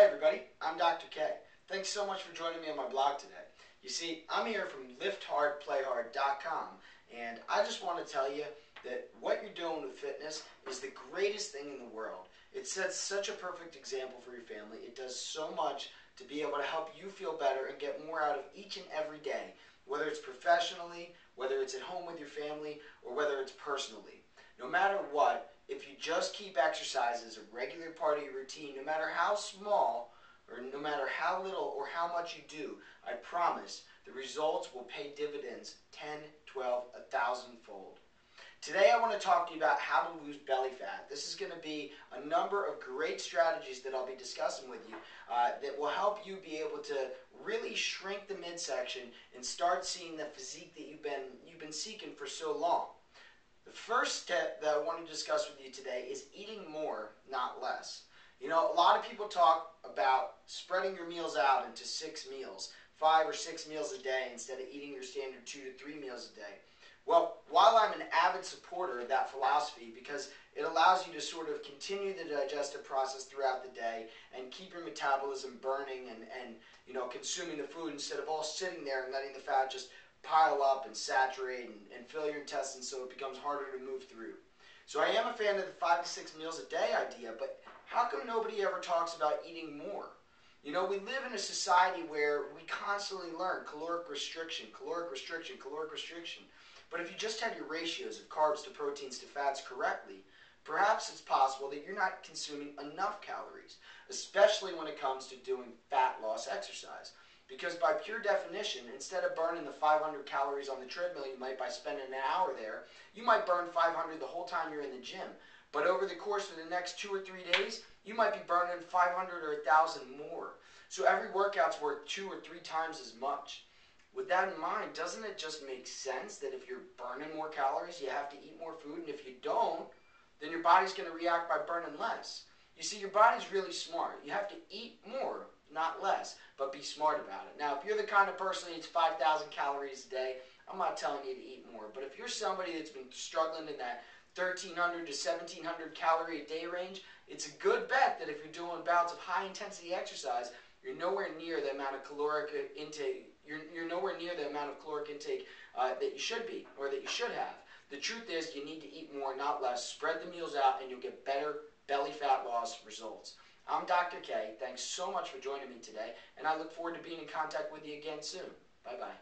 Hi everybody, I'm Dr. K. Thanks so much for joining me on my blog today. You see, I'm here from LiftHardPlayHard.com, and I just want to tell you that what you're doing with fitness is the greatest thing in the world. It sets such a perfect example for your family. It does so much to be able to help you feel better and get more out of each and every day, whether it's professionally, whether it's at home with your family, or whether it's personally. No matter what, if you just keep exercise as a regular part of your routine, no matter how small or no matter how little or how much you do, I promise the results will pay dividends 10, 12, 1,000-fold. Today I want to talk to you about how to lose belly fat. This is going to be a number of great strategies that I'll be discussing with you that will help you be able to really shrink the midsection and start seeing the physique that you've been seeking for so long. The first step that I want to discuss with you today is eating more, not less. You know, a lot of people talk about spreading your meals out into 6 meals, 5 or 6 meals a day instead of eating your standard 2 to 3 meals a day. Well, while I'm an avid supporter of that philosophy because it allows you to sort of continue the digestive process throughout the day and keep your metabolism burning and you know, consuming the food instead of all sitting there and letting the fat just pile up and saturate and fill your intestines so it becomes harder to move through. So I am a fan of the 5 to 6 meals a day idea, but how come nobody ever talks about eating more? You know, we live in a society where we constantly learn caloric restriction, caloric restriction, caloric restriction. But if you just have your ratios of carbs to proteins to fats correctly, perhaps it's possible that you're not consuming enough calories, especially when it comes to doing fat loss exercise. Because by pure definition, instead of burning the 500 calories on the treadmill you might by spending an hour there, you might burn 500 the whole time you're in the gym. But over the course of the next 2 or 3 days, you might be burning 500 or 1,000 more. So every workout's worth 2 or 3 times as much. With that in mind, doesn't it just make sense that if you're burning more calories, you have to eat more food? And if you don't, then your body's going to react by burning less. You see, your body's really smart. You have to eat more, not less, but be smart about it. Now, if you're the kind of person that eats 5,000 calories a day, I'm not telling you to eat more. But if you're somebody that's been struggling in that 1,300 to 1,700 calorie a day range, it's a good bet that if you're doing bouts of high intensity exercise, you're nowhere near the amount of caloric intake. You're nowhere near the amount of caloric intake that you should be or that you should have. The truth is, you need to eat more, not less. Spread the meals out, and you'll get better belly fat loss results. I'm Dr. K. Thanks so much for joining me today, and I look forward to being in contact with you again soon. Bye-bye.